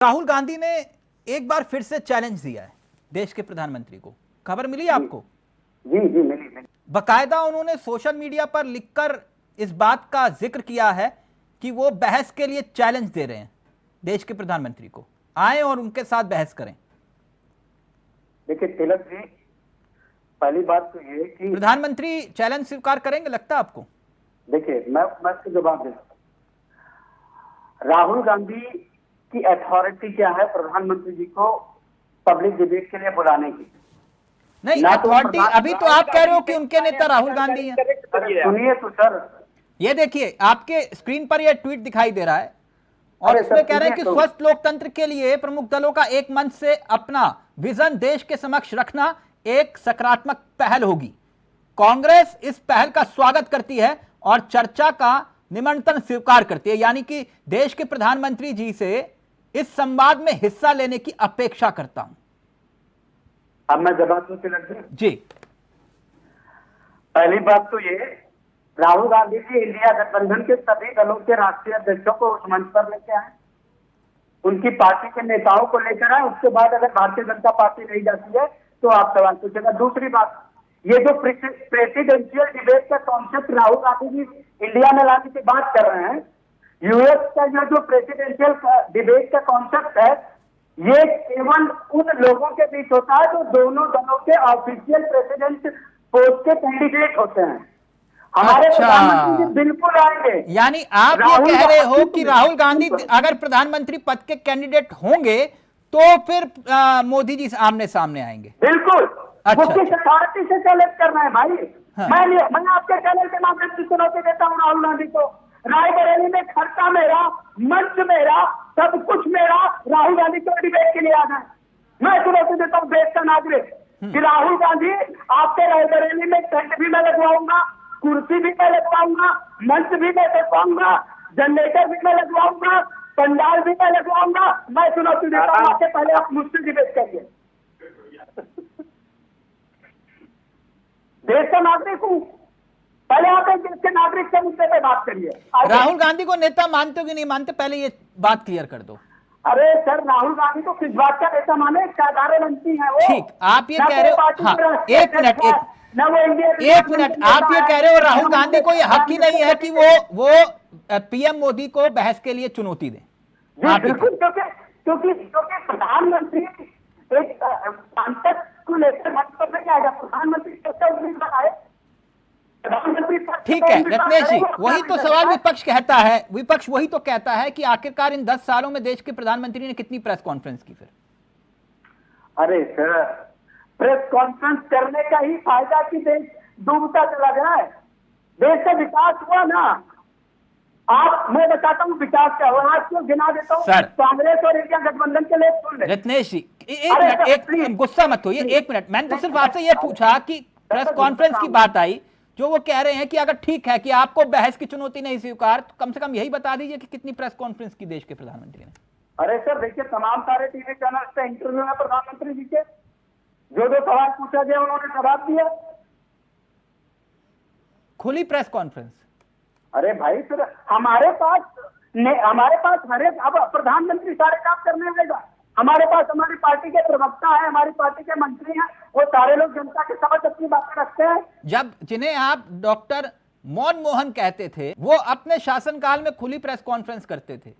राहुल गांधी ने एक बार फिर से चैलेंज दिया है देश के प्रधानमंत्री को। खबर मिली आपको? जी जी मिली। बकायदा उन्होंने सोशल मीडिया पर लिखकर इस बात का जिक्र किया है कि वो बहस के लिए चैलेंज दे रहे हैं देश के प्रधानमंत्री को, आए और उनके साथ बहस करें। देखिए तिलक जी, पहली बात तो ये कि प्रधानमंत्री चैलेंज स्वीकार करेंगे, लगता है आपको? देखिए मैं इसका जवाब दे सकता हूं। राहुल गांधी की अथॉरिटी क्या है प्रधानमंत्री जी को पब्लिक डिबेट के लिए बुलाने की? नहीं, अथॉरिटी अभी तो आप कह रहे हो कि उनके नेता राहुल गांधी हैं। सुनिए तो सर, ये देखिए आपके स्क्रीन पर ये ट्वीट दिखाई दे रहा है और इसमें कह रहे हैं कि स्वस्थ लोकतंत्र के लिए प्रमुख दलों का एक मंच से अपना विजन देश के समक्ष रखना एक सकारात्मक पहल होगी। कांग्रेस इस पहल का स्वागत करती है और चर्चा का निमंत्रण स्वीकार करती है, यानी कि देश के प्रधानमंत्री जी से इस संवाद में हिस्सा लेने की अपेक्षा करता हूं। अब मैं जवाब दूं तिलक जी। पहली बात तो ये, राहुल गांधी जी इंडिया गठबंधन के सभी दलों के राष्ट्रीय अध्यक्षों को उस मंच पर लेके आए, उनकी पार्टी के नेताओं को लेकर आए। उसके बाद अगर भारतीय जनता पार्टी नहीं जाती है तो आप सवाल पूछेगा। दूसरी बात, ये जो प्रेसिडेंशियल डिबेट का कॉन्सेप्ट राहुल गांधी जी इंडिया में लाने की बात कर रहे हैं, यूएस का जो प्रेसिडेंशियल डिबेट का कॉन्सेप्ट है, ये केवल उन लोगों के बीच होता है जो दोनों दलों के ऑफिशियल प्रेसिडेंट पोस्ट के कैंडिडेट होते हैं। हमारे प्रधानमंत्री जी बिल्कुल आएंगे। यानी आप ये कह रहे हो कि राहुल गांधी अगर प्रधानमंत्री पद के कैंडिडेट होंगे तो फिर मोदी जी आमने सामने आएंगे? बिल्कुल। अच्छा, वो किस अथॉरिटी से चैलेंज कर रहे हैं भाई? हाँ। मैं आपके चैनल के माध्यम से चुनौती देता हूँ राहुल गांधी को। रायबरेली में खर्चा मेरा, मंच मेरा, सब कुछ मेरा, राहुल गांधी को डिबेट के लिए आ जाए। मैं चुनौती देता हूँ देश का नागरिक कि राहुल गांधी आपके रायबरेली में टेंट भी मैं लगवाऊंगा, कुर्सी भी मैं लगवाऊंगा, मंच भी मैं लगवाऊंगा, जनरेटर भी मैं लगवाऊंगा, पंडाल भी मैं लगवाऊंगा। मैं चुनौती देता हूँ, आपसे पहले आप मुझसे डिबेट करिए। देश का नागरिक हूँ, पहले आप एक देश के नागरिक के मुद्दे पे बात करिए। राहुल गांधी को नेता मानते हो कि नहीं मानते, पहले ये बात क्लियर कर दो। अरे सर, राहुल गांधी को किस बात का नेता माने? साधारण मंत्री है वो। ठीक, आप ये कह रहे हो। हाँ, एक मिनट आप ये कह रहे हो राहुल गांधी को ये हक ही नहीं है कि वो पीएम मोदी को बहस के लिए चुनौती दें? बिल्कुल, क्योंकि प्रधानमंत्री एक सांसद को लेकर मंच पर नहीं आएगा। प्रधानमंत्री ठीक है रत्नेश जी, वही तो सवाल विपक्ष कहता है। विपक्ष वही तो कहता है कि आखिरकार इन 10 सालों में देश के प्रधानमंत्री ने कितनी प्रेस कॉन्फ्रेंस की? फिर अरे सर, प्रेस कॉन्फ्रेंस करने का ही फायदा कि देश डूबता चला गया है। देश का विकास हुआ ना। मैं बताता हूँ विकास क्या हुआ, आज क्यों गिना देता हूँ। कांग्रेस और इंडिया गठबंधन के लिए सुन ले रत्नेश जी, एक मिनट गुस्सा मत होइए, एक मिनट। मैंने तो सिर्फ आपसे ये पूछा कि प्रेस कॉन्फ्रेंस की बात आई, जो वो कह रहे हैं कि अगर ठीक है कि आपको बहस की चुनौती नहीं स्वीकार, तो कम से कम यही बता दीजिए कि कितनी प्रेस कॉन्फ्रेंस की देश के प्रधानमंत्री ने। अरे सर देखिए, तमाम सारे टीवी चैनल से इंटरव्यू है प्रधानमंत्री जी के, जो सवाल पूछा गया उन्होंने जवाब दिया। खुली प्रेस कॉन्फ्रेंस। अरे भाई सर, हमारे पास हर एक, अब प्रधानमंत्री सारे काम करने लगेगा। हमारे पास हमारी पार्टी के प्रवक्ता है, हमारी पार्टी के मंत्री हैं, वो सारे लोग जनता के समझ अपनी बातें रखते हैं। जब जिन्हें आप डॉक्टर मनमोहन कहते थे, वो अपने शासनकाल में खुली प्रेस कॉन्फ्रेंस करते थे।